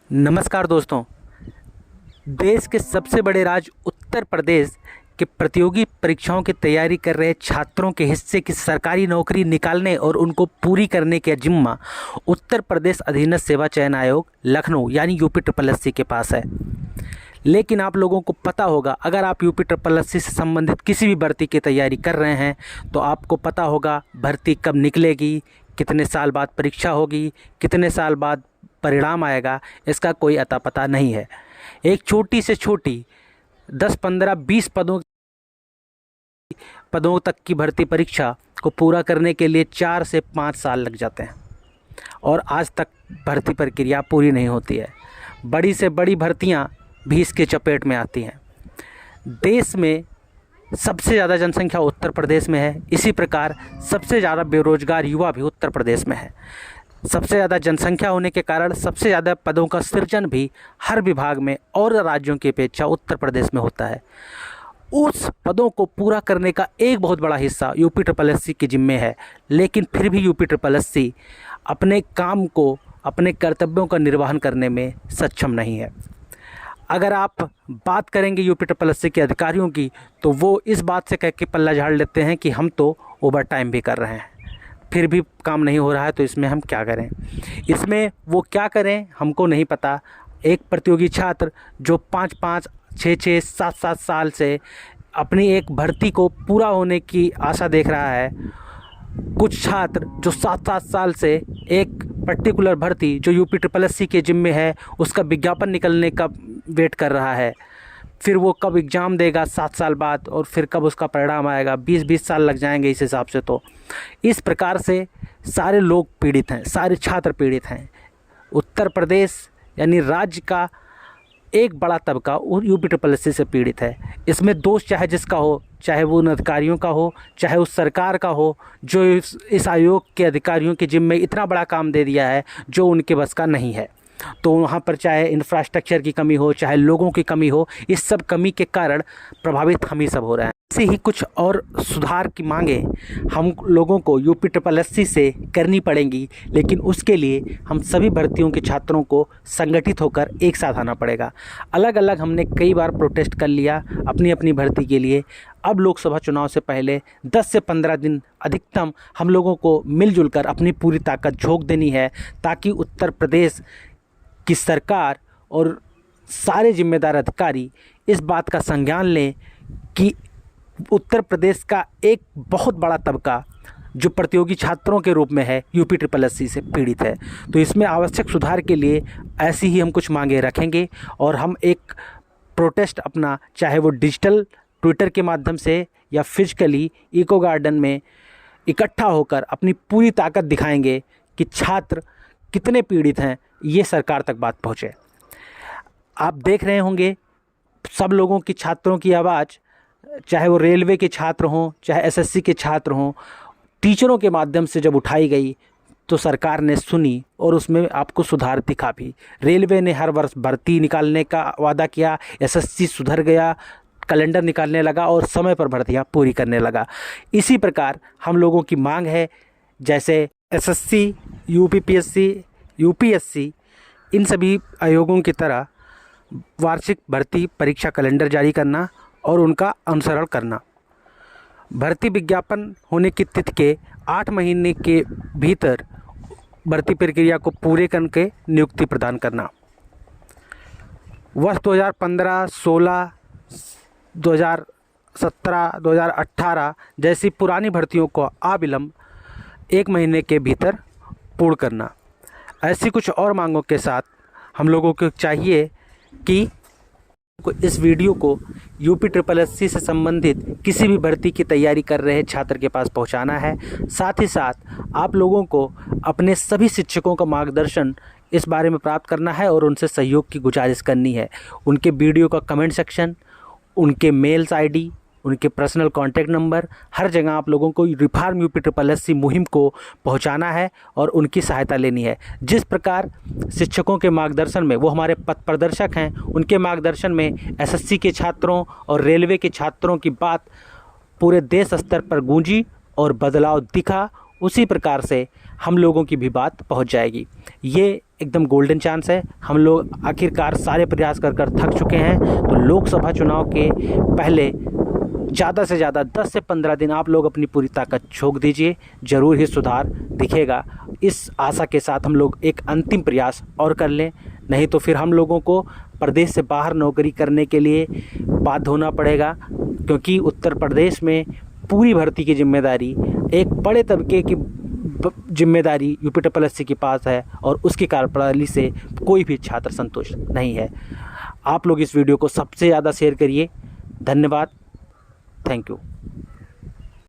नमस्कार दोस्तों। देश के सबसे बड़े राज्य उत्तर प्रदेश के प्रतियोगी परीक्षाओं की तैयारी कर रहे छात्रों के हिस्से की सरकारी नौकरी निकालने और उनको पूरी करने का जिम्मा उत्तर प्रदेश अधीनस्थ सेवा चयन आयोग लखनऊ यानी यूपी के पास है। लेकिन आप लोगों को पता होगा, अगर आप यूपी से संबंधित किसी भी भर्ती की तैयारी कर रहे हैं तो आपको पता होगा भर्ती कब निकलेगी, कितने साल बाद परीक्षा होगी, कितने साल बाद परिणाम आएगा, इसका कोई अता पता नहीं है। एक छोटी से छोटी 10, 15, 20 पदों तक की भर्ती परीक्षा को पूरा करने के लिए 4 से 5 साल लग जाते हैं और आज तक भर्ती प्रक्रिया पूरी नहीं होती है। बड़ी से बड़ी भर्तियां भी इसके चपेट में आती हैं। देश में सबसे ज़्यादा जनसंख्या उत्तर प्रदेश में है, इसी प्रकार सबसे ज़्यादा बेरोजगार युवा भी उत्तर प्रदेश में है। सबसे ज़्यादा जनसंख्या होने के कारण सबसे ज़्यादा पदों का सृजन भी हर विभाग में और राज्यों की अपेक्षा उत्तर प्रदेश में होता है। उस पदों को पूरा करने का एक बहुत बड़ा हिस्सा यूपी के जिम्मे है, लेकिन फिर भी यूपी अपने काम को, अपने कर्तव्यों का निर्वहन करने में सक्षम नहीं है। अगर आप बात करेंगे यूपी के अधिकारियों की तो वो इस बात से कह के पल्ला झाड़ लेते हैं कि हम तो ओवर टाइम भी कर रहे हैं, फिर भी काम नहीं हो रहा है, तो इसमें हम क्या करें। इसमें वो क्या करें हमको नहीं पता। एक प्रतियोगी छात्र जो 5-5, 6-6, 7-7 साल से अपनी एक भर्ती को पूरा होने की आशा देख रहा है, कुछ छात्र जो 7-7 साल से एक पर्टिकुलर भर्ती जो यूपी के जिम्मे है उसका विज्ञापन निकलने का वेट कर रहा है, फिर वो कब एग्ज़ाम देगा 7 साल बाद और फिर कब उसका परिणाम आएगा, 20-20 साल लग जाएंगे इस हिसाब से। तो इस प्रकार से सारे लोग पीड़ित हैं, सारे छात्र पीड़ित हैं। उत्तर प्रदेश यानी राज्य का एक बड़ा तबका यूपी से पीड़ित है। इसमें दोष चाहे जिसका हो, चाहे वो उन अधिकारियों का हो, चाहे उस सरकार का हो जो इस आयोग के अधिकारियों के जिम्मे इतना बड़ा काम दे दिया है जो उनके बस का नहीं है। तो वहाँ पर चाहे इंफ्रास्ट्रक्चर की कमी हो, चाहे लोगों की कमी हो, इस सब कमी के कारण प्रभावित हम ही सब हो रहे हैं। ऐसे ही कुछ और सुधार की मांगें हम लोगों को यूपी से करनी पड़ेंगी, लेकिन उसके लिए हम सभी भर्तियों के छात्रों को संगठित होकर एक साथ आना पड़ेगा। अलग अलग हमने कई बार प्रोटेस्ट कर लिया अपनी अपनी भर्ती के लिए। अब लोकसभा चुनाव से पहले 10 से 15 दिन अधिकतम हम लोगों को मिलजुल कर अपनी पूरी ताकत झोंक देनी है, ताकि उत्तर प्रदेश की सरकार और सारे जिम्मेदार अधिकारी इस बात का संज्ञान लें कि उत्तर प्रदेश का एक बहुत बड़ा तबका जो प्रतियोगी छात्रों के रूप में है यूपी से पीड़ित है। तो इसमें आवश्यक सुधार के लिए ऐसी ही हम कुछ मांगे रखेंगे और हम एक प्रोटेस्ट अपना, चाहे वो डिजिटल ट्विटर के माध्यम से या फिजिकली इको गार्डन में इकट्ठा होकर अपनी पूरी ताकत दिखाएंगे कि छात्र कितने पीड़ित हैं, ये सरकार तक बात पहुँचे। आप देख रहे होंगे सब लोगों की, छात्रों की आवाज़, चाहे वो रेलवे के छात्र हों, चाहे एसएससी के छात्र हों, टीचरों के माध्यम से जब उठाई गई तो सरकार ने सुनी और उसमें आपको सुधार दिखा भी। रेलवे ने हर वर्ष भर्ती निकालने का वादा किया, एसएससी सुधर गया, कैलेंडर निकालने लगा और समय पर भर्तियां पूरी करने लगा। इसी प्रकार हम लोगों की मांग है, जैसे एसएससी, यूपीएससी इन सभी आयोगों की तरह वार्षिक भर्ती परीक्षा कैलेंडर जारी करना और उनका अनुसरण करना। भर्ती विज्ञापन होने की तिथि के 8 महीने के भीतर भर्ती प्रक्रिया को पूरे करके नियुक्ति प्रदान करना। वर्ष 2015, 16, 2017, 2018 जैसी पुरानी भर्तियों को अविलंब 1 महीने के भीतर पूर्ण करना। ऐसी कुछ और मांगों के साथ हम लोगों को चाहिए कि इस वीडियो को यूपी से संबंधित किसी भी भर्ती की तैयारी कर रहे छात्र के पास पहुंचाना है। साथ ही साथ आप लोगों को अपने सभी शिक्षकों का मार्गदर्शन इस बारे में प्राप्त करना है और उनसे सहयोग की गुजारिश करनी है। उनके वीडियो का कमेंट सेक्शन, उनके मेल्स आईडी, उनके पर्सनल कॉन्टैक्ट नंबर, हर जगह आप लोगों को रिफॉर्म यूपी मुहिम को पहुंचाना है और उनकी सहायता लेनी है। जिस प्रकार शिक्षकों के मार्गदर्शन में वो हमारे पथ प्रदर्शक हैं, उनके मार्गदर्शन में एसएससी के छात्रों और रेलवे के छात्रों की बात पूरे देश स्तर पर गूंजी और बदलाव दिखा, उसी प्रकार से हम लोगों की भी बात पहुंच जाएगी। ये एकदम गोल्डन चांस है। हम लोग आखिरकार सारे प्रयास कर कर थक चुके हैं। तो लोकसभा चुनाव के पहले ज़्यादा से ज़्यादा 10 से 15 दिन आप लोग अपनी पूरी ताकत झोंक दीजिए, ज़रूर ही सुधार दिखेगा। इस आशा के साथ हम लोग एक अंतिम प्रयास और कर लें, नहीं तो फिर हम लोगों को प्रदेश से बाहर नौकरी करने के लिए बाध्य होना पड़ेगा, क्योंकि उत्तर प्रदेश में पूरी भर्ती की जिम्मेदारी एक बड़े तबके की जिम्मेदारी UPSSC के पास है और उसकी कार्यप्रणाली से कोई भी छात्र संतुष्ट नहीं है। आप लोग इस वीडियो को सबसे ज़्यादा शेयर करिए। धन्यवाद। Thank you.